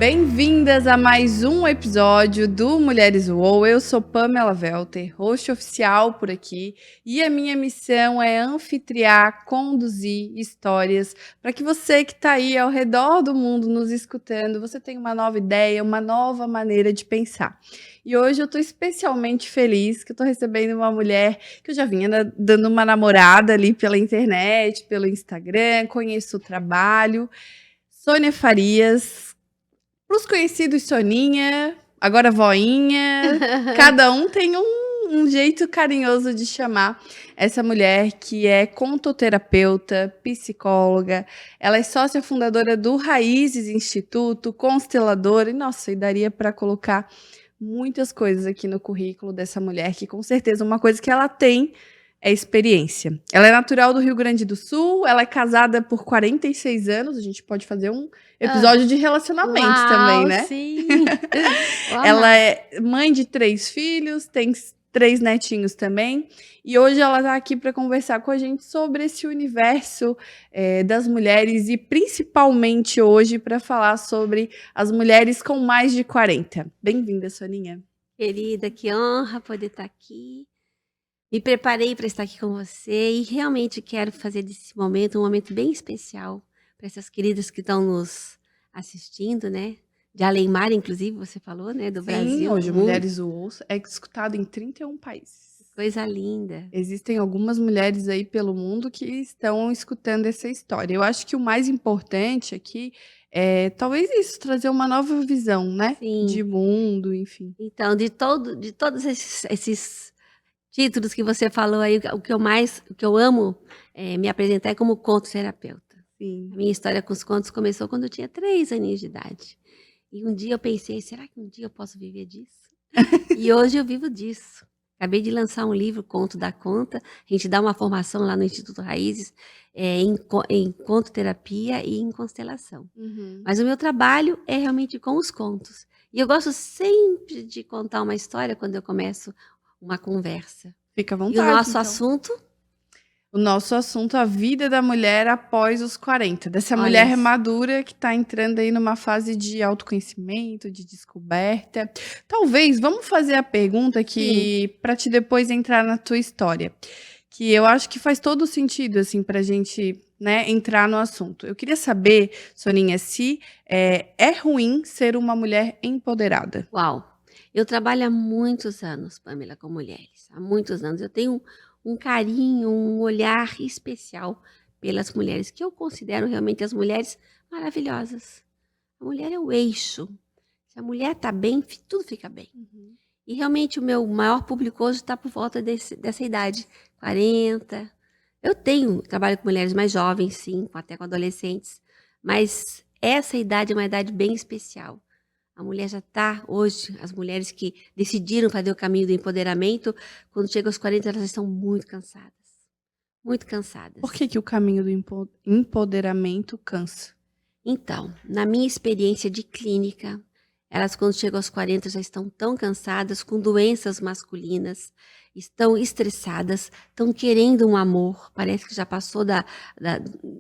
Bem-vindas a mais um episódio do Mulheres UOL. Eu sou Pamela Welter, host oficial por aqui, e a minha missão é anfitriar, conduzir histórias para que você que está aí ao redor do mundo nos escutando, você tenha uma nova ideia, uma nova maneira de pensar. E hoje eu estou especialmente feliz que eu estou recebendo uma mulher que eu já vinha dando uma namorada ali pela internet, pelo Instagram, conheço o trabalho. Sônia Farias. Para os conhecidos, Soninha, agora voinha, cada um tem um jeito carinhoso de chamar essa mulher que é contoterapeuta, psicóloga, ela é sócia fundadora do Raízes Instituto, consteladora, e nossa, e daria para colocar muitas coisas aqui no currículo dessa mulher, que com certeza uma coisa que ela tem é experiência. Ela é natural do Rio Grande do Sul, ela é casada por 46 anos, a gente pode fazer um episódio de relacionamento também, né? Sim. Ela é mãe de 3 filhos, tem 3 netinhos também, e hoje ela está aqui para conversar com a gente sobre esse universo das mulheres, e principalmente hoje para falar sobre as mulheres com mais de 40. Bem-vinda, Soninha. Querida, que honra poder estar aqui. Me preparei para estar aqui com você e realmente quero fazer desse momento um momento bem especial para essas queridas que estão nos assistindo, né? De Além-Mar, inclusive, você falou, né? Do Brasil. Sim, hoje Mulheres UOL é escutado em 31 países. Coisa linda. Existem algumas mulheres aí pelo mundo que estão escutando essa história. Eu acho que o mais importante aqui é talvez isso, trazer uma nova visão, né? Sim. De mundo, enfim. Então, de todos esses títulos que você falou aí, o que eu amo me apresentar é como conto-terapeuta. Sim. A minha história com os contos começou quando eu tinha 3 aninhos de idade. E um dia eu pensei, será que um dia eu posso viver disso? E hoje eu vivo disso. Acabei de lançar um livro, Conto da Conta. A gente dá uma formação lá no Instituto Raízes em conto-terapia e em constelação. Uhum. Mas o meu trabalho é realmente com os contos. E eu gosto sempre de contar uma história quando eu começo uma conversa. Fica à E vontade. o nosso então. assunto? O nosso assunto, a vida da mulher após os 40. Dessa Olha mulher isso. madura que está entrando aí numa fase de autoconhecimento, de descoberta. Talvez, vamos fazer a pergunta que para te depois entrar na tua história. Que eu acho que faz todo sentido, assim, para a gente, né, entrar no assunto. Eu queria saber, Soninha, se é ruim ser uma mulher empoderada. Uau! Eu trabalho há muitos anos, Pamela, com mulheres. Há muitos anos. Eu tenho um carinho, um olhar especial pelas mulheres, que eu considero realmente as mulheres maravilhosas. A mulher é o eixo. Se a mulher está bem, tudo fica bem. E realmente o meu maior público hoje está por volta dessa idade, 40. Eu trabalho com mulheres mais jovens, sim, até com adolescentes, mas essa idade é uma idade bem especial. A mulher já está, hoje, as mulheres que decidiram fazer o caminho do empoderamento, quando chegam aos 40, elas estão muito cansadas. Muito cansadas. Por que o caminho do empoderamento cansa? Então, na minha experiência de clínica, elas quando chegam aos 40 já estão tão cansadas, com doenças masculinas, estão estressadas, estão querendo um amor, parece que já passou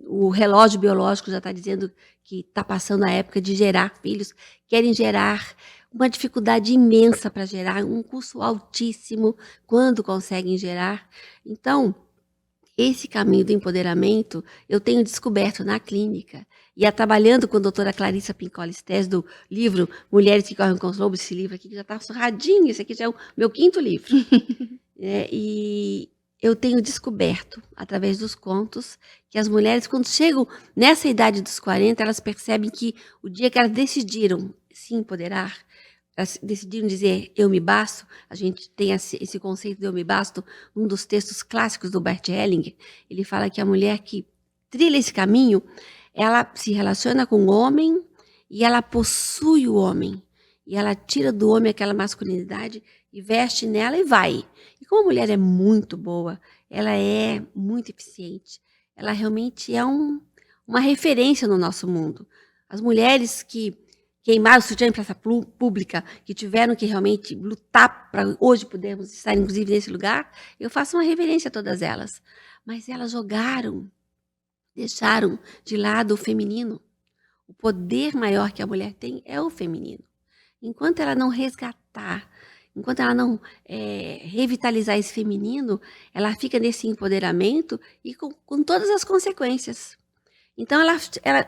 o relógio biológico já está dizendo que está passando a época de gerar filhos, querem gerar, uma dificuldade imensa para gerar, um custo altíssimo quando conseguem gerar. Então, esse caminho do empoderamento eu tenho descoberto na clínica. E trabalhando com a doutora Clarissa Pincola Stés, do livro Mulheres que Correm com os Lobos, esse livro aqui que já está surradinho, esse aqui já é o meu 5º livro. E eu tenho descoberto, através dos contos, que as mulheres, quando chegam nessa idade dos 40, elas percebem que o dia que elas decidiram se empoderar, elas decidiram dizer eu me basto, a gente tem esse conceito de eu me basto, um dos textos clássicos do Bert Hellinger, ele fala que a mulher que trilha esse caminho, ela se relaciona com o homem e ela possui o homem. E ela tira do homem aquela masculinidade e veste nela e vai. E como a mulher é muito boa, ela é muito eficiente, ela realmente é uma referência no nosso mundo. As mulheres que queimaram o sutiã em praça pública, que tiveram que realmente lutar para hoje podermos estar, inclusive, nesse lugar, eu faço uma reverência a todas elas. Mas elas deixaram de lado o feminino. O poder maior que a mulher tem é o feminino. Enquanto ela não resgatar, enquanto ela não revitalizar esse feminino, ela fica nesse empoderamento e com todas as consequências. Então,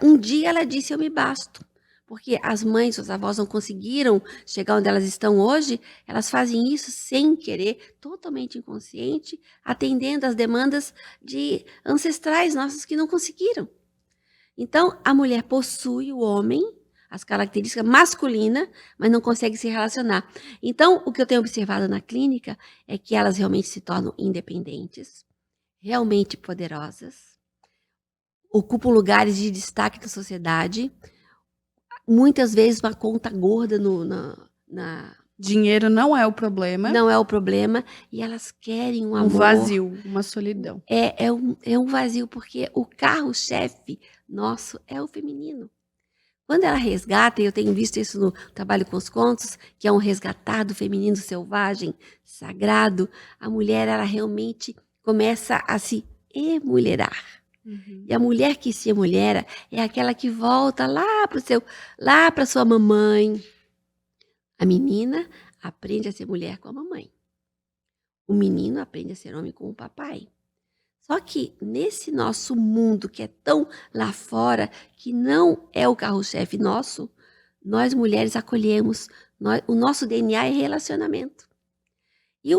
um dia ela disse, eu me basto. Porque as mães, os avós não conseguiram chegar onde elas estão hoje, elas fazem isso sem querer, totalmente inconsciente, atendendo às demandas de ancestrais nossos que não conseguiram. Então, a mulher possui o homem, as características masculinas, mas não consegue se relacionar. Então, o que eu tenho observado na clínica é que elas realmente se tornam independentes, realmente poderosas, ocupam lugares de destaque na sociedade, muitas vezes uma conta gorda Dinheiro não é o problema. não é o problema, e elas querem um amor. Um vazio, uma solidão. É um vazio, porque o carro-chefe nosso é o feminino. Quando ela resgata, e eu tenho visto isso no trabalho com os contos, que é um resgatar do feminino selvagem, sagrado, a mulher, ela realmente começa a se emulherar. E a mulher que se emulhera é aquela que volta lá para sua mamãe. A menina aprende a ser mulher com a mamãe. O menino aprende a ser homem com o papai. Só que nesse nosso mundo que é tão lá fora, que não é o carro-chefe nosso, nós mulheres acolhemos, o nosso DNA é relacionamento. E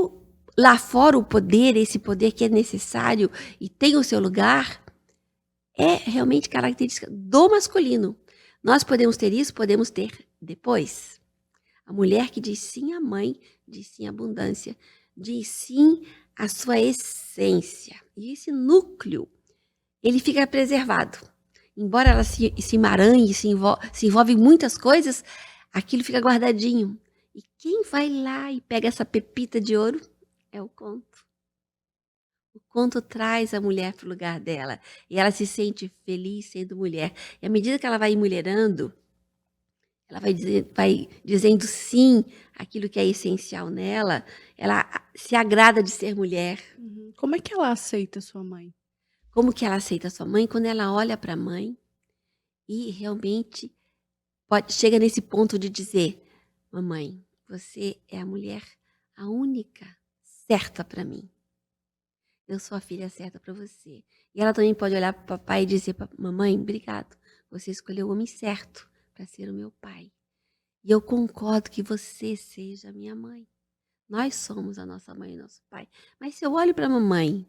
lá fora o poder, esse poder que é necessário e tem o seu lugar, é realmente característica do masculino. Nós podemos ter isso, podemos ter depois. A mulher que diz sim à mãe, diz sim à abundância, diz sim à sua essência. E esse núcleo, ele fica preservado. Embora ela se emaranhe, se envolve em muitas coisas, aquilo fica guardadinho. E quem vai lá e pega essa pepita de ouro é o conto. O conto traz a mulher para o lugar dela. E ela se sente feliz sendo mulher. E à medida que ela vai mulherando, ela vai dizendo sim àquilo que é essencial nela. Ela se agrada de ser mulher. Como é que ela aceita sua mãe? Como que ela aceita sua mãe? Quando ela olha para a mãe e realmente chega nesse ponto de dizer, mamãe, você é a mulher, a única certa para mim. Eu sou a filha certa para você. E ela também pode olhar para o papai e dizer, mamãe, obrigado. Você escolheu o homem certo para ser o meu pai. E eu concordo que você seja a minha mãe. Nós somos a nossa mãe e nosso pai. Mas se eu olho para a mamãe,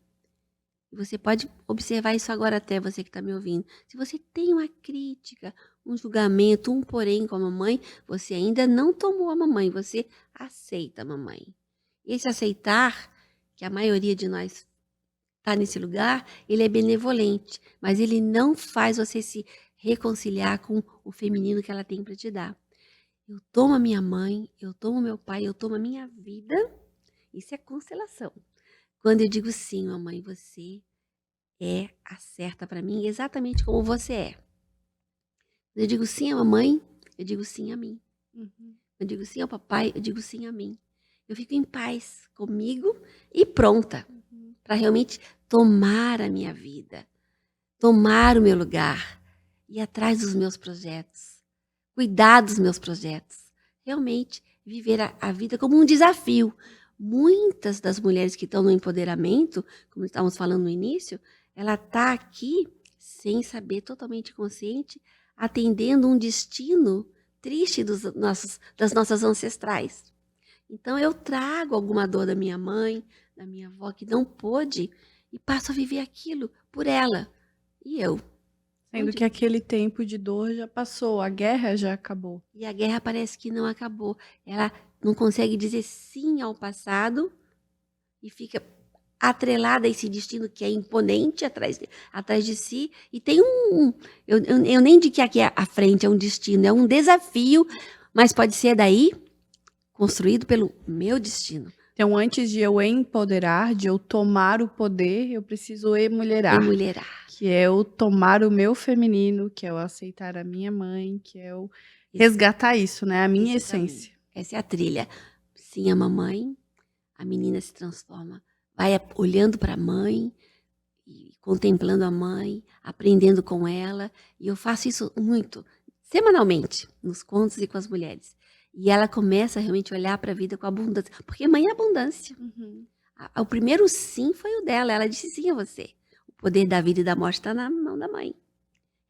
você pode observar isso agora até, você que está me ouvindo. Se você tem uma crítica, um julgamento, um porém com a mamãe, você ainda não tomou a mamãe, você aceita a mamãe. Esse aceitar, que a maioria de nós está nesse lugar, ele é benevolente, mas ele não faz você se reconciliar com o feminino que ela tem para te dar. Eu tomo a minha mãe, eu tomo meu pai, eu tomo a minha vida. Isso é constelação. Quando eu digo sim, mamãe, você é a certa para mim, exatamente como você é. Quando eu digo sim à mamãe, eu digo sim a mim. Eu digo sim ao papai, eu digo sim a mim. Eu fico em paz comigo e pronta para realmente tomar a minha vida, tomar o meu lugar, ir atrás dos meus projetos, cuidar dos meus projetos, realmente viver a vida como um desafio. Muitas das mulheres que estão no empoderamento, como estávamos falando no início, ela está aqui sem saber, totalmente consciente, atendendo um destino triste das nossas ancestrais. Então eu trago alguma dor da minha mãe, da minha avó, que não pôde, e passo a viver aquilo por ela. E eu. Sendo que aquele tempo de dor já passou, a guerra já acabou. E a guerra parece que não acabou. Ela não consegue dizer sim ao passado e fica atrelada a esse destino que é imponente atrás de si. E tem eu nem digo que aqui à frente é um destino, é um desafio, mas pode ser daí construído pelo meu destino. Então, antes de eu empoderar, de eu tomar o poder, eu preciso emulherar. Que é eu tomar o meu feminino, que é eu aceitar a minha mãe, que é eu resgatar isso, né? A minha essência. Essa é a trilha. Sim, a mamãe, a menina se transforma. Vai olhando para a mãe, e contemplando a mãe, aprendendo com ela. E eu faço isso muito. semanalmente, nos contos e com as mulheres. E ela começa realmente a olhar para a vida com abundância, porque mãe é abundância. Uhum. O primeiro sim foi o dela, ela disse sim a você. O poder da vida e da morte está na mão da mãe.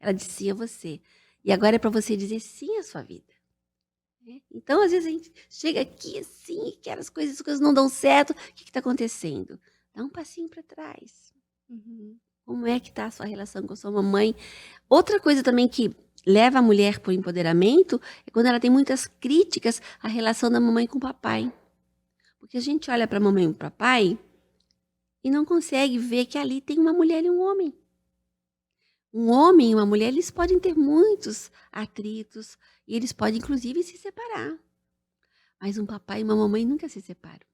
Ela disse sim a você. E agora é para você dizer sim à sua vida. Né? Então, às vezes, a gente chega aqui assim, que as coisas não dão certo. O que está acontecendo? Dá um passinho para trás. Uhum. Como é que está a sua relação com a sua mamãe? Outra coisa também que leva a mulher para o empoderamento é quando ela tem muitas críticas à relação da mamãe com o papai. Porque a gente olha para a mamãe e para o papai e não consegue ver que ali tem uma mulher e um homem. Um homem e uma mulher, eles podem ter muitos atritos e eles podem, inclusive, se separar. Mas um papai e uma mamãe nunca se separam.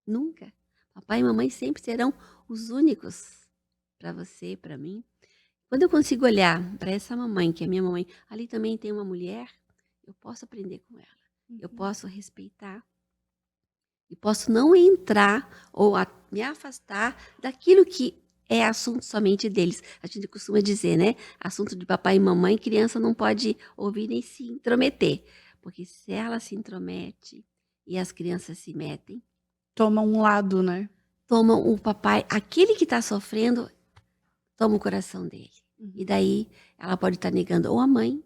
Nunca. Papai e mamãe sempre serão os únicos para você, para mim. Quando eu consigo olhar para essa mamãe, que é minha mamãe, ali também tem uma mulher, eu posso aprender com ela. Eu Uhum. posso respeitar. E posso não entrar ou me afastar daquilo que é assunto somente deles. A gente costuma dizer, né? Assunto de papai e mamãe, criança não pode ouvir nem se intrometer. Porque se ela se intromete e as crianças se metem, Toma um lado, né? tomam o papai, aquele que está sofrendo, toma o coração dele. E Uhum. daí ela pode estar negando ou a mãe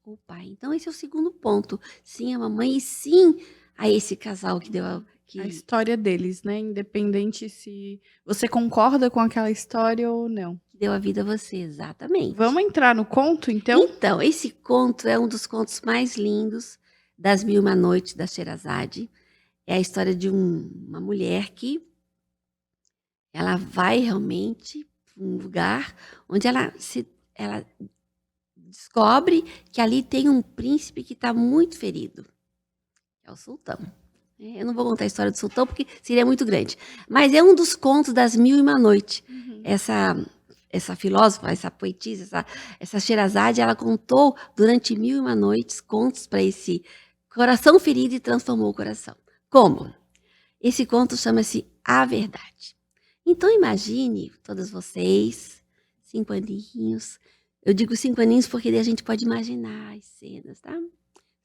ou o pai. Então esse é o segundo ponto. Sim a mamãe e sim a esse casal que deu A que história deles, né? Independente se você concorda com aquela história ou não. deu a vida a você, exatamente. Vamos entrar no conto, então? Então, esse conto é um dos contos mais lindos das Mil e Uma Noites da Sherazade. É a história de uma mulher que ela vai realmente para um lugar onde ela descobre que ali tem um príncipe que está muito ferido. É o sultão. Eu não vou contar a história do sultão porque seria muito grande. Mas é um dos contos das Mil e Uma Noites. Uhum. Essa filósofa, essa poetisa, essa Sherazade, ela contou durante 1001 noites contos para esse coração ferido e transformou o coração. Como? Esse conto chama-se A Verdade. Então imagine, todas vocês, 5 aninhos. Eu digo 5 aninhos porque daí a gente pode imaginar as cenas, tá?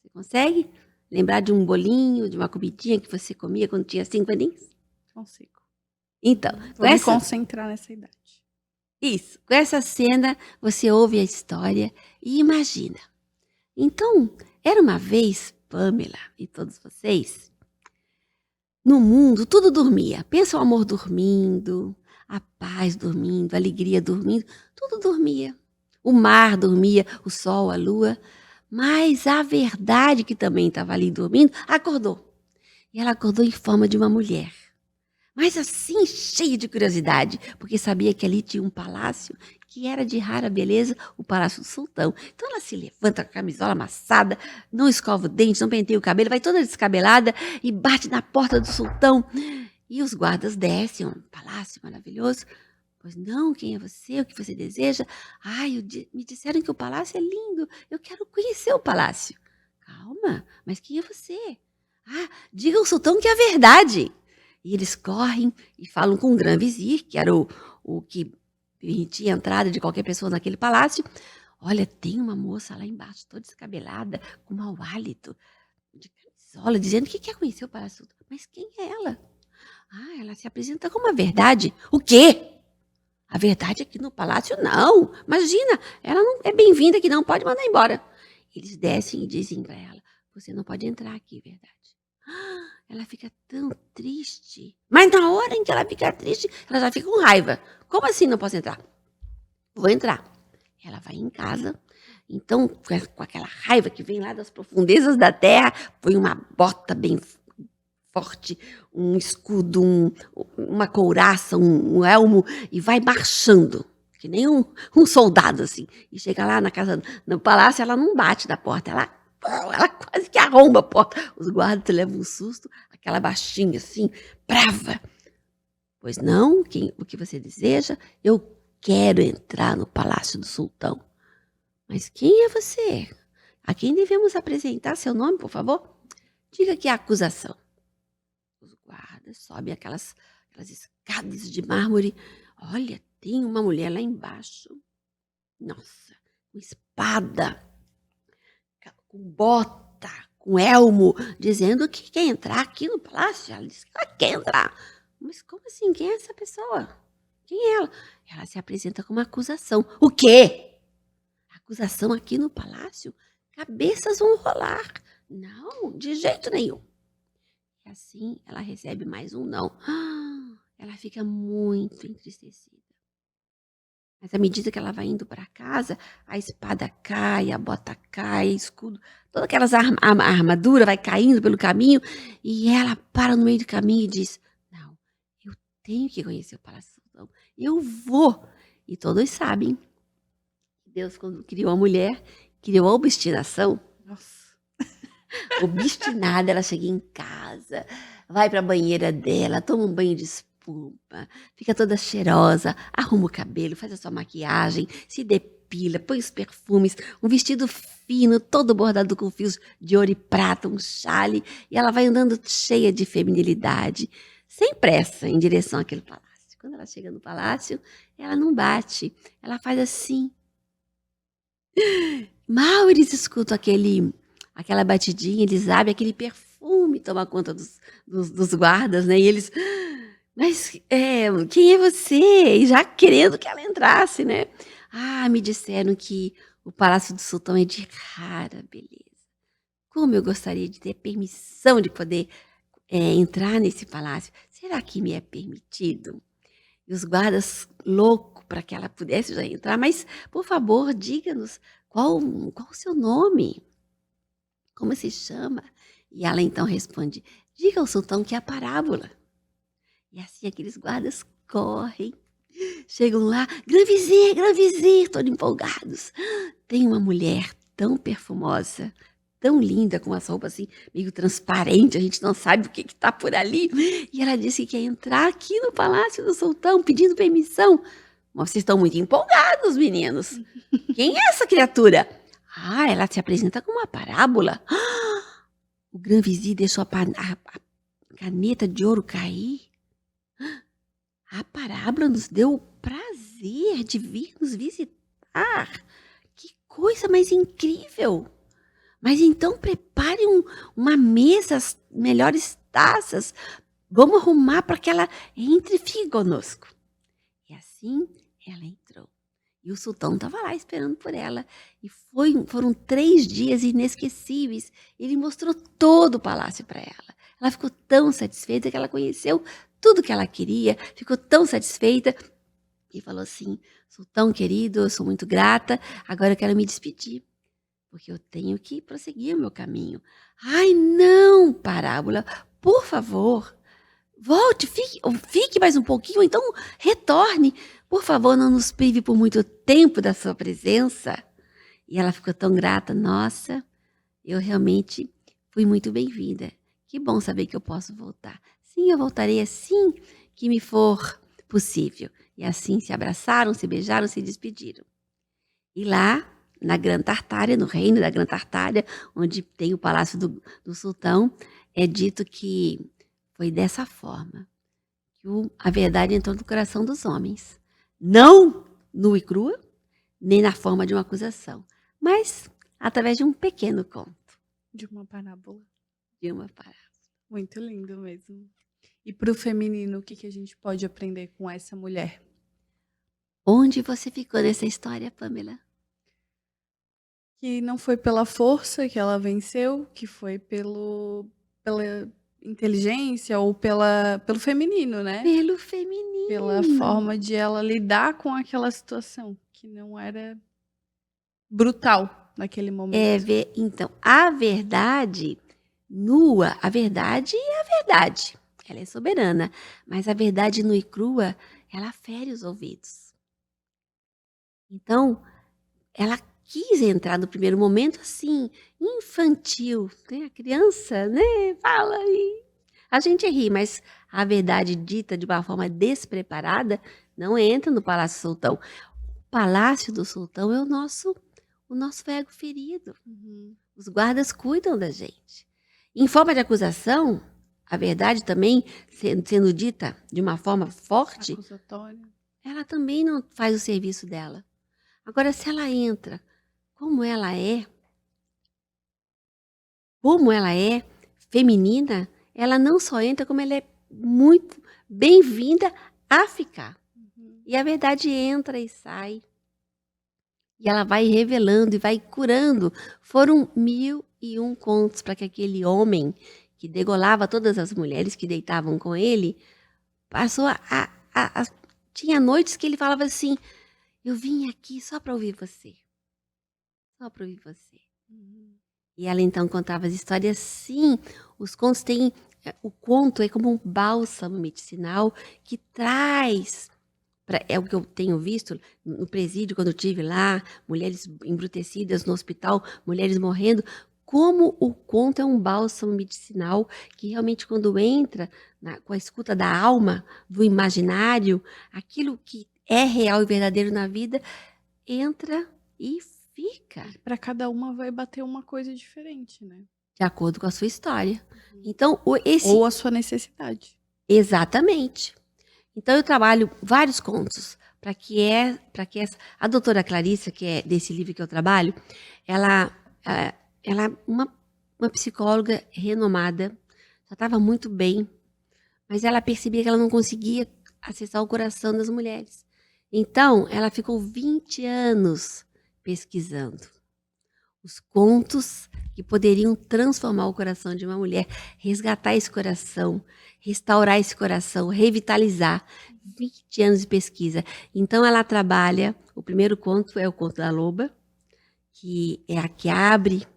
Você consegue lembrar de um bolinho, de uma comidinha que você comia quando tinha 5 aninhos? Consigo. Então, Vou me concentrar nessa idade. Isso. Com essa cena, você ouve a história e imagina. Então, era uma vez, Pamela e todos vocês, no mundo tudo dormia. Pensa o amor dormindo, a paz dormindo, a alegria dormindo, tudo dormia. O mar dormia, o sol, a lua, mas a verdade que também estava ali dormindo, acordou. E ela acordou em forma de uma mulher. Mas assim, cheia de curiosidade, porque sabia que ali tinha um palácio que era de rara beleza, o Palácio do Sultão. Então ela se levanta com a camisola amassada, não escova o dente, não penteia o cabelo, vai toda descabelada e bate na porta do sultão. E os guardas descem, um palácio maravilhoso. Pois não, quem é você? O que você deseja? Ai, me disseram que o palácio é lindo, eu quero conhecer o palácio. Calma, mas quem é você? Ah, diga ao sultão que é a verdade. E eles correm e falam com o Grã-Vizir, que era o que permitia a entrada de qualquer pessoa naquele palácio. Olha, tem uma moça lá embaixo, toda descabelada, com mau hálito, de camisola, dizendo que quer conhecer o Palácio. Mas quem é ela? Ah, ela se apresenta como a verdade. O quê? A verdade aqui no palácio? Não. Imagina, ela não é bem-vinda aqui não, pode mandar embora. Eles descem e dizem para ela, você não pode entrar aqui, verdade. Ela fica tão triste. Mas na hora em que ela fica triste, ela já fica com raiva. Como assim não posso entrar? Vou entrar. Ela vai em casa. Então, com aquela raiva que vem lá das profundezas da terra, põe uma bota bem forte, um escudo, uma couraça, um elmo, e vai marchando, que nem um soldado, assim. E chega lá na casa, no palácio, ela não bate na porta, ela quase que arromba a porta. Os guardas levam um susto, aquela baixinha assim, brava. Pois não, o que você deseja? Eu quero entrar no palácio do sultão. Mas quem é você? A quem devemos apresentar seu nome, por favor? Diga que é a acusação. Os guardas sobem aquelas escadas de mármore. Olha, tem uma mulher lá embaixo. Nossa, com espada. com bota, com elmo, dizendo que quer entrar aqui no palácio. Ela disse que ela quer entrar. Mas como assim? Quem é essa pessoa? Quem é ela? Ela se apresenta com uma acusação. O quê? Acusação aqui no palácio? Cabeças vão rolar. Não, de jeito nenhum. E assim ela recebe mais um não. Ela fica muito entristecida. Mas à medida que ela vai indo para casa, a espada cai, a bota cai, escudo, todas aquelas armadura vai caindo pelo caminho, e ela para no meio do caminho e diz: não, eu tenho que conhecer o Palácio do Sultão, eu vou. E todos sabem que Deus, quando criou a mulher, criou a obstinação. Nossa. Obstinada, ela chega em casa, vai para a banheira dela, toma um banho de espuma, fica toda cheirosa, arruma o cabelo, faz a sua maquiagem, se depila, põe os perfumes, um vestido fino, todo bordado com fios de ouro e prata, um chale, e ela vai andando cheia de feminilidade, sem pressa, em direção àquele palácio. Quando ela chega no palácio, ela não bate, ela faz assim. Mal eles escutam aquela batidinha, eles abrem aquele perfume, toma conta dos guardas, né? E eles, mas quem é você? E já querendo que ela entrasse, né? Me disseram que o Palácio do Sultão é de rara beleza. Como eu gostaria de ter permissão de poder entrar nesse palácio. Será que me é permitido? E os guardas loucos para que ela pudesse já entrar. Mas, por favor, diga-nos qual o seu nome? Como se chama? E ela então responde: diga ao sultão que é a parábola. E assim aqueles guardas correm, chegam lá, Gran Vizir, todos empolgados. Tem uma mulher tão perfumosa, tão linda, com as roupas assim, meio transparente, a gente não sabe o que está por ali. E ela disse que quer entrar aqui no Palácio do Sultão, pedindo permissão. Mas vocês estão muito empolgados, meninos. Quem é essa criatura? Ela se apresenta com uma parábola. O Gran Vizir deixou a caneta de ouro cair. A parábola nos deu o prazer de vir nos visitar. Que coisa mais incrível! Mas então prepare uma mesa, as melhores taças. Vamos arrumar para que ela entre e fique conosco. E assim ela entrou. E o sultão estava lá esperando por ela. E foram 3 dias inesquecíveis. Ele mostrou todo o palácio para ela. Ela ficou tão satisfeita que ela conheceu tudo que ela queria. Ficou tão satisfeita e falou assim: sultão querido, eu sou muito grata. Agora eu quero me despedir, porque eu tenho que prosseguir o meu caminho. Não, parábola, por favor. Volte, fique mais um pouquinho, ou então retorne. Por favor, não nos prive por muito tempo da sua presença. E ela ficou tão grata. Nossa, eu realmente fui muito bem-vinda. Que bom saber que eu posso voltar. Sim, eu voltarei assim que me for possível. E assim se abraçaram, se beijaram, se despediram. E lá, na Gran Tartária, no reino da Gran Tartária, onde tem o Palácio do Sultão, é dito que foi dessa forma que a verdade entrou no coração dos homens. Não nua e crua, nem na forma de uma acusação, mas através de um pequeno conto. De uma parábola. De uma parábola. Muito lindo mesmo. E para o feminino, o que a gente pode aprender com essa mulher? Onde você ficou nessa história, Pamela? Que não foi pela força que ela venceu, que foi pela inteligência ou pelo feminino, né? Pelo feminino. Pela forma de ela lidar com aquela situação, que não era brutal naquele momento. Então, a verdade nua, a verdade é a verdade. Ela é soberana, mas a verdade nua e crua, ela fere os ouvidos. Então, ela quis entrar no primeiro momento assim, infantil, né? A criança, né, fala e a gente ri, mas a verdade dita de uma forma despreparada não entra no Palácio Sultão. O Palácio do Sultão é o nosso ego ferido. Os guardas cuidam da gente. Em forma de acusação, a verdade também sendo dita de uma forma forte, Acusatória. ela também não faz o serviço dela. Agora, se ela entra como ela é, como ela é feminina, ela não só entra, como ela é muito bem-vinda a ficar. E a verdade entra e sai. E ela vai revelando e vai curando. Foram 1001 contos para que aquele homem que degolava todas as mulheres que deitavam com ele, passou tinha noites que ele falava assim: eu vim aqui só para ouvir você. Só para ouvir você. E ela então contava as histórias. Sim, os contos têm. O conto é como um bálsamo medicinal que traz. É o que eu tenho visto no presídio, quando eu estive lá, mulheres embrutecidas no hospital, mulheres morrendo. Como o conto é um bálsamo medicinal que realmente, quando entra com a escuta da alma, do imaginário, aquilo que é real e verdadeiro na vida, entra e fica. Para cada uma vai bater uma coisa diferente, né? De acordo com a sua história. Então, Ou a sua necessidade. Exatamente. Então, eu trabalho vários contos para que a doutora Clarissa, que é desse livro que eu trabalho, ela é uma psicóloga renomada, já estava muito bem, mas ela percebia que ela não conseguia acessar o coração das mulheres. Então, ela ficou 20 anos pesquisando os contos que poderiam transformar o coração de uma mulher, resgatar esse coração, restaurar esse coração, revitalizar. 20 anos de pesquisa. Então ela trabalha, o primeiro conto é o conto da loba, que é a que abre,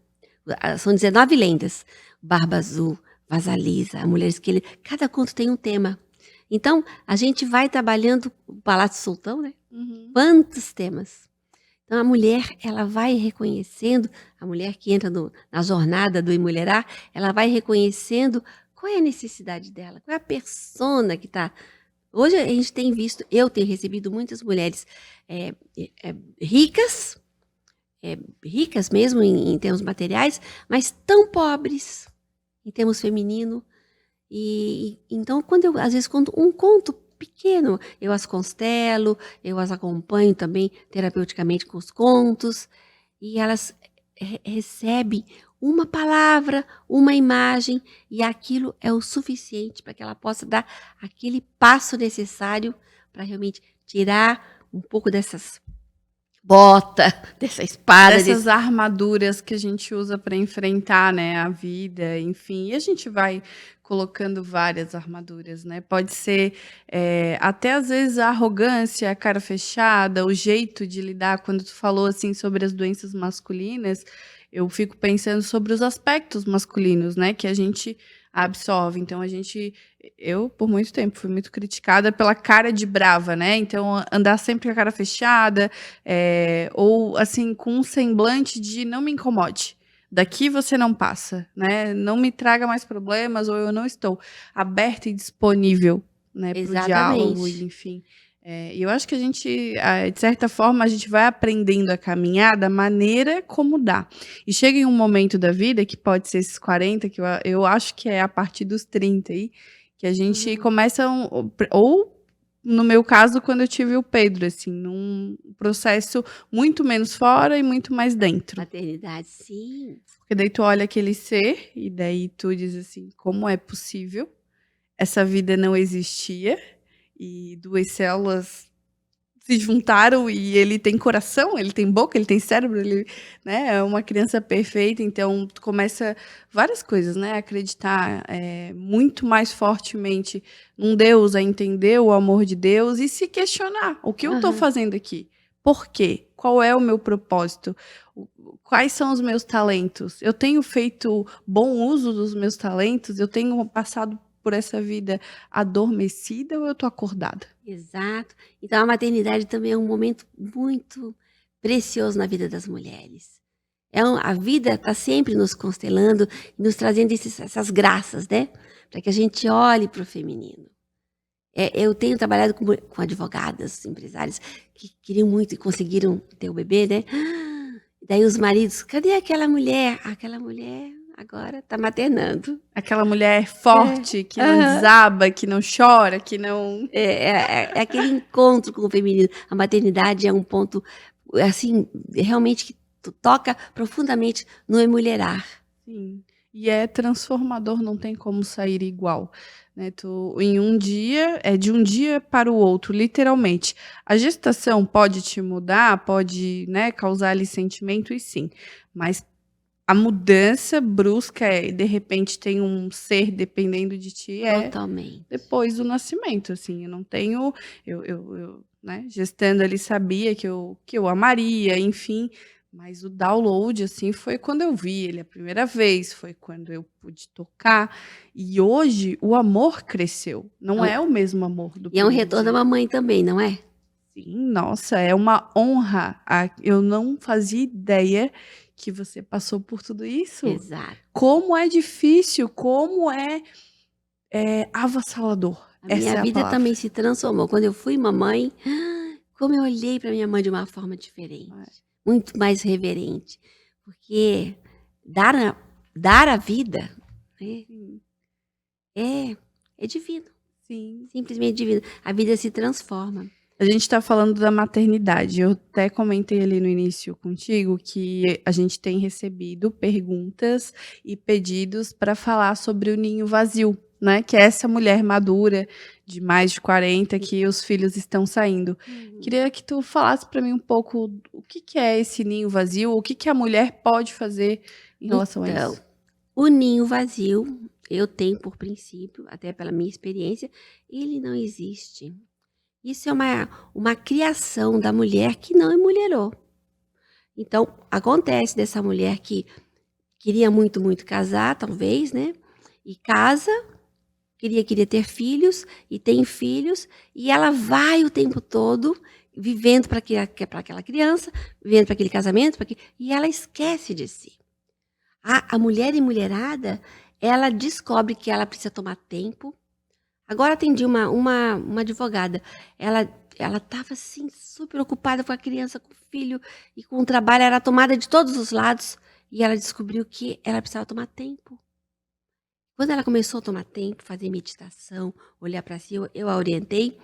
são 19 lendas, Barba Azul, Vasalisa, a Mulher Esqueleto, cada conto tem um tema. Então a gente vai trabalhando o Palácio Sultão, né? Quantos temas? Então, a mulher, ela vai reconhecendo, a mulher que entra na jornada do emulherar, ela vai reconhecendo qual é a necessidade dela, qual é a persona que está. Hoje a gente tem visto, eu tenho recebido muitas mulheres ricas, ricas mesmo em termos materiais, mas tão pobres em termos feminino. E então, quando eu às vezes conto um conto pequeno, eu as constelo, eu as acompanho também terapeuticamente com os contos, e elas recebem uma palavra, uma imagem, e aquilo é o suficiente para que ela possa dar aquele passo necessário para realmente tirar um pouco dessas botas, dessa espada. Dessas armaduras que a gente usa para enfrentar, né, a vida, enfim. E a gente vai colocando várias armaduras, né? Pode ser até às vezes a arrogância, a cara fechada, o jeito de lidar. Quando tu falou assim sobre as doenças masculinas, eu fico pensando sobre os aspectos masculinos, né, que a gente absorve. Então eu por muito tempo fui muito criticada pela cara de brava, né? Então andar sempre com a cara fechada, ou assim com um semblante de não me incomode. Daqui você não passa, né? Não me traga mais problemas, ou eu não estou aberta e disponível, né, para o diálogo, enfim. E eu acho que a gente, de certa forma, a gente vai aprendendo a caminhar da maneira como dá. E chega em um momento da vida, que pode ser esses 40, que eu acho que é a partir dos 30 aí, que a gente começa, ou no meu caso, quando eu tive o Pedro, assim, num processo muito menos fora e muito mais dentro. Maternidade, sim. Porque daí tu olha aquele ser, e daí tu diz assim, como é possível? Essa vida não existia, e duas células se juntaram e ele tem coração, ele tem boca, ele tem cérebro, ele, né, é uma criança perfeita. Então tu começa várias coisas, né, a acreditar muito mais fortemente num Deus, a entender o amor de Deus e se questionar, o que eu estou fazendo aqui? Por quê? Qual é o meu propósito? Quais são os meus talentos? Eu tenho feito bom uso dos meus talentos? Eu tenho passado por essa vida adormecida ou eu tô acordada? Exato. Então a maternidade também é um momento muito precioso na vida das mulheres. A vida está sempre nos constelando, nos trazendo essas graças, né? Para que a gente olhe para o feminino. Eu tenho trabalhado com advogadas, empresárias que queriam muito e conseguiram ter o bebê, né? Daí os maridos, cadê aquela mulher? Aquela mulher agora está maternando. Aquela mulher forte, que não desaba, que não chora, que não... É aquele encontro com o feminino. A maternidade é um ponto, assim, realmente que toca profundamente no emulherar. Sim. e é transformador, não tem como sair igual, né, em um dia é de um dia para o outro, literalmente. A gestação pode te mudar, pode, né, causar ali sentimentos, sim, mas a mudança brusca de repente tem um ser dependendo de ti, Totalmente. depois do nascimento, assim, eu não tenho eu, né, gestando ali sabia que eu amaria, enfim, mas o download, assim, foi quando eu vi ele a primeira vez, foi quando eu pude tocar, e hoje o amor cresceu, não Então é o mesmo amor do e é um primeiro retorno da dia. mamãe também, não é? Sim, nossa, é uma honra, eu não fazia ideia que você passou por tudo isso. Exato. Como é difícil, como avassalador, A minha essa é a vida palavra. também se transformou. Quando eu fui mamãe, como eu olhei para minha mãe de uma forma diferente, É, muito mais reverente, porque dar a dar a vida, né, sim, é é divino, sim. simplesmente divino. A vida se transforma. A gente está falando da maternidade. Eu até comentei ali no início contigo que a gente tem recebido perguntas e pedidos para falar sobre o ninho vazio, né? Que é essa mulher madura de mais de 40 que os filhos estão saindo. Uhum. Queria que tu falasse para mim um pouco o que que é esse ninho vazio, o que que a mulher pode fazer em relação a Então, isso. o ninho vazio, eu tenho por princípio, até pela minha experiência, ele não existe. Isso é uma criação da mulher que não emulherou. Então, acontece dessa mulher que queria muito, muito casar, talvez, né? E casa, queria ter filhos, e tem filhos, e ela vai o tempo todo vivendo para aquela criança, vivendo para aquele casamento, e ela esquece de si. A mulher emulherada, ela descobre que ela precisa tomar tempo. Agora atendi uma advogada, ela estava assim super ocupada com a criança, com o filho e com o trabalho, era tomada de todos os lados, e ela descobriu que ela precisava tomar tempo. Quando ela começou a tomar tempo, fazer meditação, olhar para si, eu a orientei,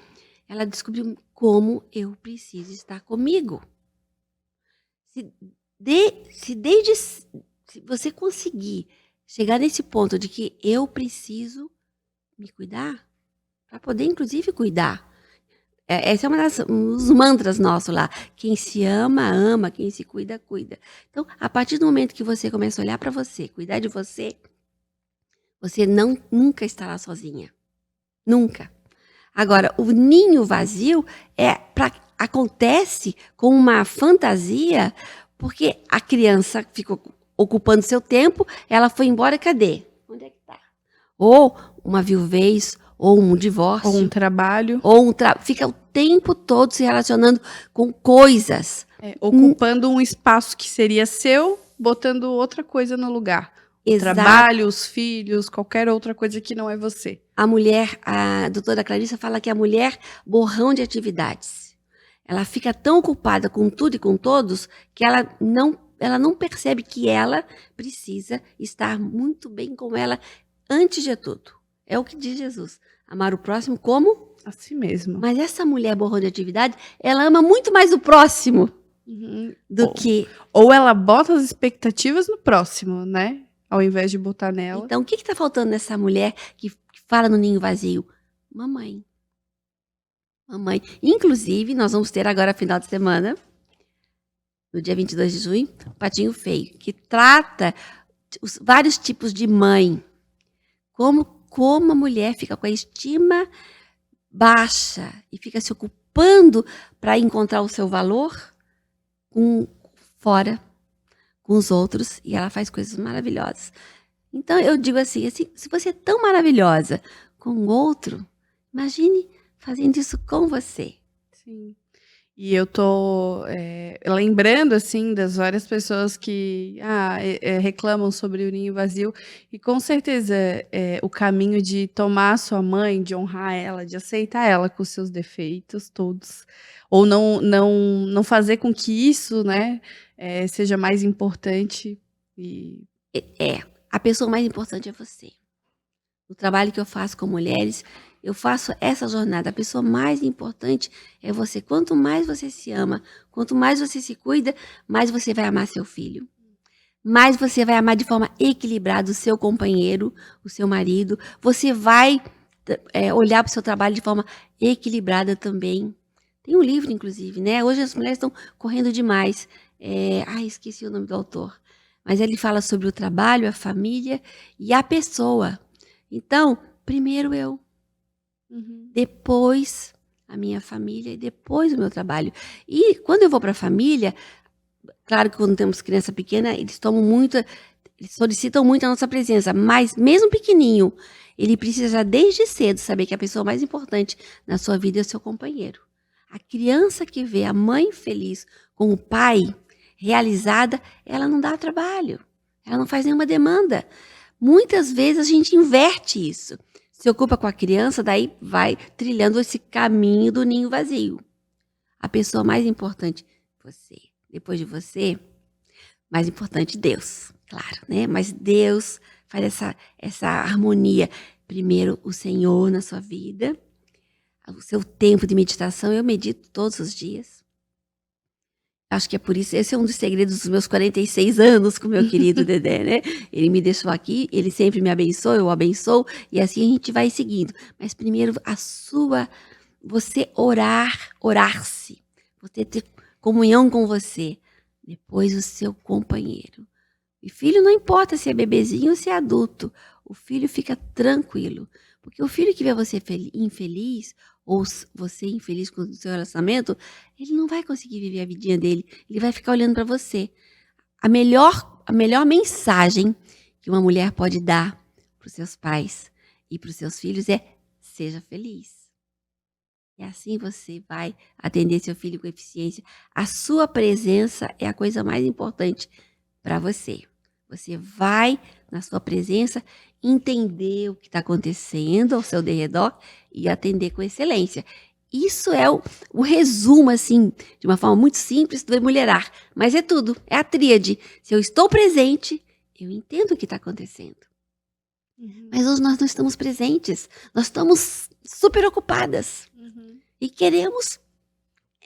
ela descobriu como eu preciso estar comigo. Se, se você conseguir chegar nesse ponto de que eu preciso me cuidar, para poder inclusive cuidar. Essa é um dos mantras nossos lá. Quem se ama, ama. Quem se cuida, cuida. Então, a partir do momento que você começa a olhar para você, cuidar de você, você nunca estará sozinha. Nunca. Agora, o ninho vazio acontece com uma fantasia, porque a criança ficou ocupando seu tempo, ela foi embora, cadê? Onde é que está? Ou uma viuvez, ou um divórcio. Ou um trabalho. Fica o tempo todo se relacionando com coisas. Ocupando um espaço que seria seu, botando outra coisa no lugar. O Exato. trabalho, os filhos, qualquer outra coisa que não é você. A doutora Clarissa fala que a mulher borrão de atividades. Ela fica tão ocupada com tudo e com todos que ela não percebe que ela precisa estar muito bem com ela antes de tudo. É o que diz Jesus. Amar o próximo como? Assim mesmo. Mas essa mulher borrão de atividade, ela ama muito mais o próximo do que... Ou ela bota as expectativas no próximo, né? Ao invés de botar nela. Então, o que está faltando nessa mulher que fala no ninho vazio? Mamãe. Mamãe. Inclusive, nós vamos ter agora, final de semana, no dia 22 de junho, o Patinho Feio, que trata os vários tipos de mãe. Como a mulher fica com a estima baixa e fica se ocupando para encontrar o seu valor fora, com os outros, e ela faz coisas maravilhosas. Então, eu digo assim, se você é tão maravilhosa com o outro, imagine fazendo isso com você. Sim. E eu tô lembrando, assim, das várias pessoas que reclamam sobre o ninho vazio. E com certeza o caminho de tomar a sua mãe, de honrar ela, de aceitar ela com seus defeitos todos. Ou não fazer com que isso, né, seja mais importante. A pessoa mais importante é você. O trabalho que eu faço com mulheres, eu faço essa jornada. A pessoa mais importante é você. Quanto mais você se ama, quanto mais você se cuida, mais você vai amar seu filho. mais você vai amar de forma equilibrada o seu companheiro, o seu marido. Você vai olhar para o seu trabalho de forma equilibrada também. Tem um livro, inclusive, né? Hoje as mulheres estão correndo demais. Esqueci o nome do autor. Mas ele fala sobre o trabalho, a família e a pessoa. Então, primeiro eu, depois a minha família e depois o meu trabalho. E quando eu vou para a família, claro que quando temos criança pequena, eles solicitam muito a nossa presença, mas mesmo pequenininho, ele precisa desde cedo saber que a pessoa mais importante na sua vida é o seu companheiro. A criança que vê a mãe feliz com o pai realizada, ela não dá trabalho, ela não faz nenhuma demanda. Muitas vezes a gente inverte isso. Se ocupa com a criança, daí vai trilhando esse caminho do ninho vazio. A pessoa mais importante, você. Depois de você, mais importante, Deus, claro, né? Mas Deus faz essa harmonia. Primeiro, o Senhor na sua vida, o seu tempo de meditação. Eu medito todos os dias. Acho que é por isso, esse é um dos segredos dos meus 46 anos com meu querido Dedé, né? Ele me deixou aqui, ele sempre me abençoa, eu o abençoo, e assim a gente vai seguindo. Mas primeiro, você orar-se, você ter comunhão com você, depois o seu companheiro. E filho não importa se é bebezinho ou se é adulto, o filho fica tranquilo, porque o filho que vê você infeliz, ou você infeliz com o seu relacionamento, ele não vai conseguir viver a vidinha dele, ele vai ficar olhando para você. A melhor mensagem que uma mulher pode dar para os seus pais e para os seus filhos é: seja feliz. E assim você vai atender seu filho com eficiência. A sua presença é a coisa mais importante para você. Você vai, na sua presença, entender o que está acontecendo ao seu derredor e atender com excelência. Isso é o resumo, assim, de uma forma muito simples do Mulherar. Mas é tudo, é a tríade. Se eu estou presente, eu entendo o que está acontecendo. Mas hoje nós não estamos presentes. Nós estamos super ocupadas. E queremos...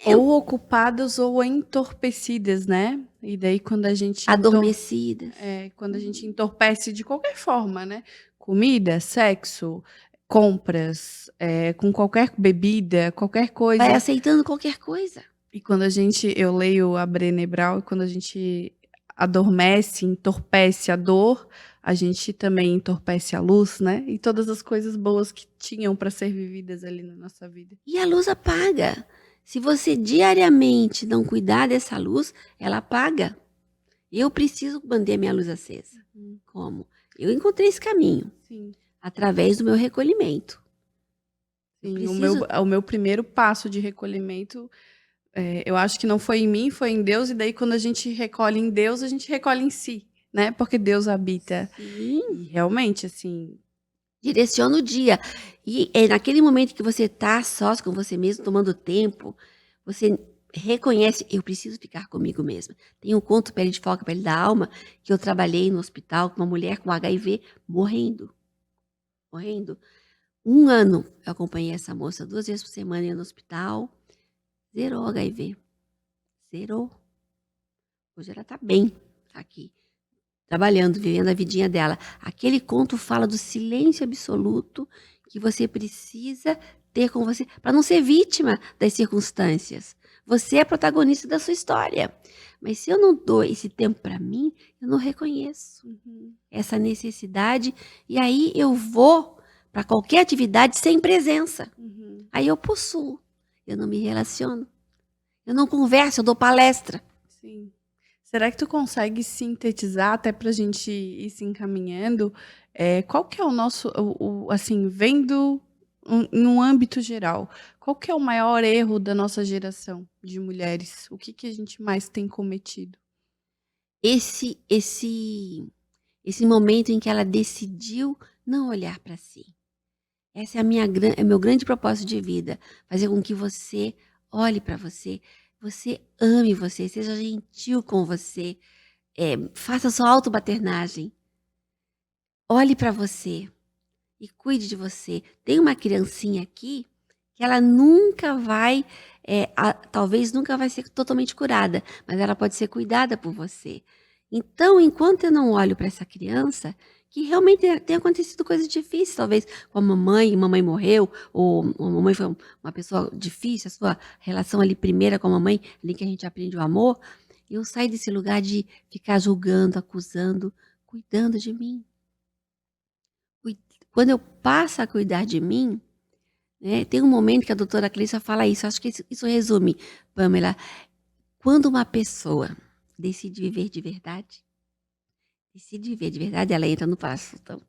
Ou ocupadas ou entorpecidas, né? E daí quando a gente... Adormecidas. Quando a gente entorpece de qualquer forma, né? Comida, sexo, compras, com qualquer bebida, qualquer coisa. Vai aceitando qualquer coisa. E quando eu leio a Brené Brown, e quando a gente adormece, entorpece a dor, a gente também entorpece a luz, né? E todas as coisas boas que tinham para ser vividas ali na nossa vida. E a luz apaga. Se você diariamente não cuidar dessa luz, ela apaga. Eu preciso manter minha luz acesa. Como? Eu encontrei esse caminho. Sim. Através do meu recolhimento. Sim, o meu primeiro passo de recolhimento, eu acho que não foi em mim, foi em Deus. E daí quando a gente recolhe em Deus, a gente recolhe em si, né? Porque Deus habita. Sim. E realmente, assim... Direciona o dia. E é naquele momento que você está sós com você mesmo, tomando tempo, você reconhece: eu preciso ficar comigo mesma. Tem um conto, Pele de Foca, Pele da Alma, que eu trabalhei no hospital com uma mulher com HIV morrendo. 1 ano eu acompanhei essa moça 2 vezes por semana, ia no hospital, zerou HIV. Zerou. Hoje ela está bem aqui, trabalhando, vivendo a vidinha dela. Aquele conto fala do silêncio absoluto que você precisa ter com você para não ser vítima das circunstâncias. Você é protagonista da sua história. Mas se eu não dou esse tempo para mim, eu não reconheço essa necessidade. E aí eu vou para qualquer atividade sem presença. Aí eu possuo. Eu não me relaciono. Eu não converso, eu dou palestra. Sim. Será que tu consegue sintetizar, até para a gente ir se encaminhando, qual que é o nosso, assim, vendo em um âmbito geral, qual que é o maior erro da nossa geração de mulheres? O que a gente mais tem cometido? Esse momento em que ela decidiu não olhar para si. Essa é meu grande propósito de vida, fazer com que você olhe para você, você ame você, seja gentil com você, faça sua automaternagem. Olhe para você e cuide de você. Tem uma criancinha aqui que ela nunca vai, talvez nunca vai ser totalmente curada, mas ela pode ser cuidada por você. Então, enquanto eu não olho para essa criança, que realmente tem acontecido coisas difíceis, talvez com a mamãe morreu, ou a mamãe foi uma pessoa difícil, a sua relação ali primeira com a mamãe, ali que a gente aprende o amor, eu saio desse lugar de ficar julgando, acusando, cuidando de mim. Quando eu passo a cuidar de mim, né, tem um momento que a doutora Cleissa fala isso, acho que isso resume, Pamela, quando uma pessoa decide viver de verdade, ela entra no paraçutão.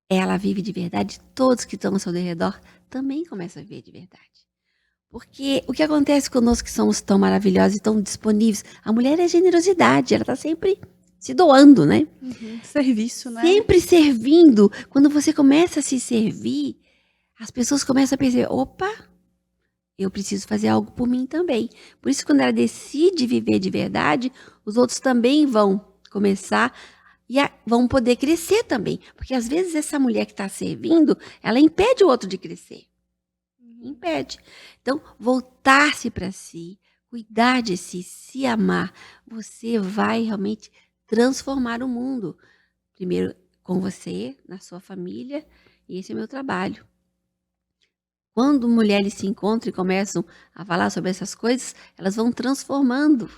Ela vive de verdade, todos que estão ao seu redor também começam a viver de verdade. Porque o que acontece conosco que somos tão maravilhosos e tão disponíveis, a mulher é generosidade, ela está sempre se doando, né? Serviço, né? Sempre servindo. Quando você começa a se servir, as pessoas começam a perceber, opa, eu preciso fazer algo por mim também. Por isso, quando ela decide viver de verdade, os outros também vão começar e vão poder crescer também. Porque às vezes essa mulher que está servindo, ela impede o outro de crescer. Impede. Então, voltar-se para si, cuidar de si, se amar, você vai realmente transformar o mundo. Primeiro com você, na sua família, e esse é o meu trabalho. Quando mulheres se encontram e começam a falar sobre essas coisas, elas vão transformando.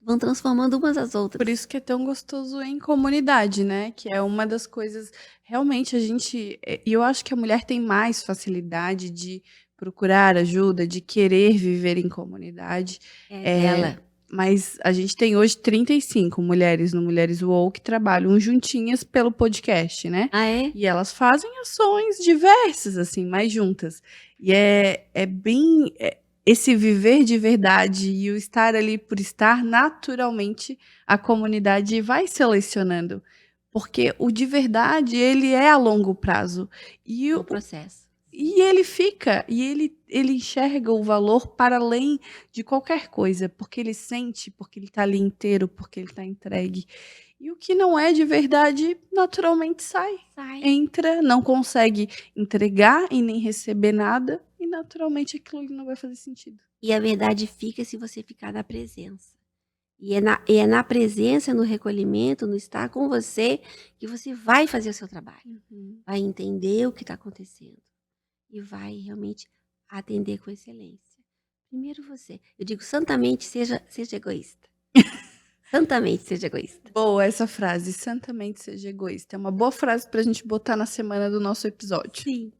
Vão transformando umas às outras. Por isso que é tão gostoso em comunidade, né? Que é uma das coisas... Realmente, e eu acho que a mulher tem mais facilidade de procurar ajuda, de querer viver em comunidade. Ela. Mas a gente tem hoje 35 mulheres no Mulheres UOL que trabalham juntinhas pelo podcast, né? Ah, é? E elas fazem ações diversas, assim, mais juntas. E é bem... esse viver de verdade e o estar ali por estar, naturalmente, a comunidade vai selecionando. Porque o de verdade, ele é a longo prazo. E o processo. E ele fica, e ele enxerga o valor para além de qualquer coisa, porque ele sente, porque ele está ali inteiro, porque ele está entregue. E o que não é de verdade, naturalmente sai. Entra, não consegue entregar e nem receber nada, e naturalmente aquilo não vai fazer sentido. E a verdade fica se você ficar na presença. E é na presença, no recolhimento, no estar com você, que você vai fazer o seu trabalho. Vai entender o que está acontecendo. E vai realmente atender com excelência. Primeiro você. Eu digo, santamente seja egoísta. Santamente seja egoísta. Boa essa frase, santamente seja egoísta. É uma boa frase para a gente botar na semana do nosso episódio. Sim.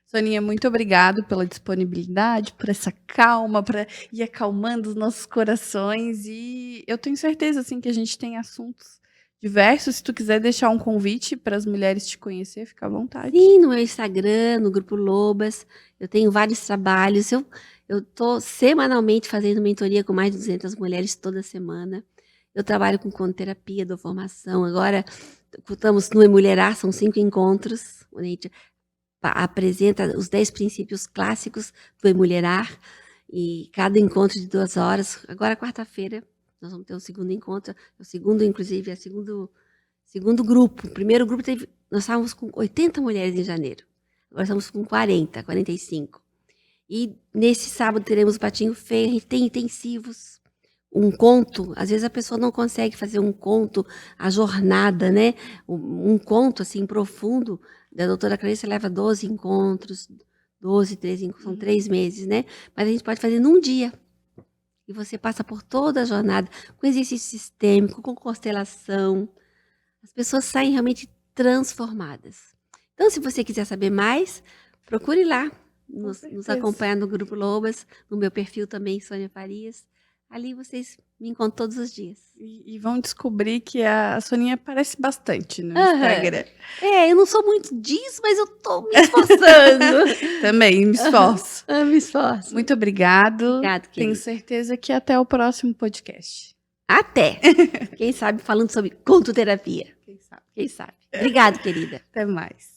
Soninha, muito obrigado pela disponibilidade, por essa calma, para ir acalmando os nossos corações. E eu tenho certeza assim, que a gente tem assuntos diversos. Se tu quiser deixar um convite para as mulheres te conhecer, fica à vontade. Sim, no meu Instagram, no Grupo Lobas, eu tenho vários trabalhos. Eu estou semanalmente fazendo mentoria com mais de 200 mulheres toda semana. Eu trabalho com conterapia, dou formação. Agora estamos no Emulherar, são 5 encontros, onde a gente apresenta os 10 princípios clássicos do Emulherar, e cada encontro de 2 horas. Agora, quarta-feira, nós vamos ter um segundo encontro, o segundo, inclusive, segundo grupo. O primeiro grupo nós estávamos com 80 mulheres em janeiro, agora estamos com 45. E nesse sábado teremos o Patinho Feio, a gente tem intensivos, um conto, às vezes a pessoa não consegue fazer um conto, a jornada, né? Um conto assim profundo, da doutora Cleissa leva 12 encontros, 13 encontros, são 3 meses, né? Mas a gente pode fazer num dia. E você passa por toda a jornada, com exercício sistêmico, com constelação. As pessoas saem realmente transformadas. Então, se você quiser saber mais, procure lá, nos acompanhar no Grupo Lobas, no meu perfil também, Sônia Farias. Ali vocês me encontram todos os dias. E vão descobrir que a Soninha aparece bastante no Instagram. Eu não sou muito disso, mas eu tô me esforçando. Também, me esforço. Me esforço. Muito obrigado. Obrigada, querida. Tenho certeza que até o próximo podcast. Até. Quem sabe falando sobre contoterapia. Quem sabe. Obrigada, querida. Até mais.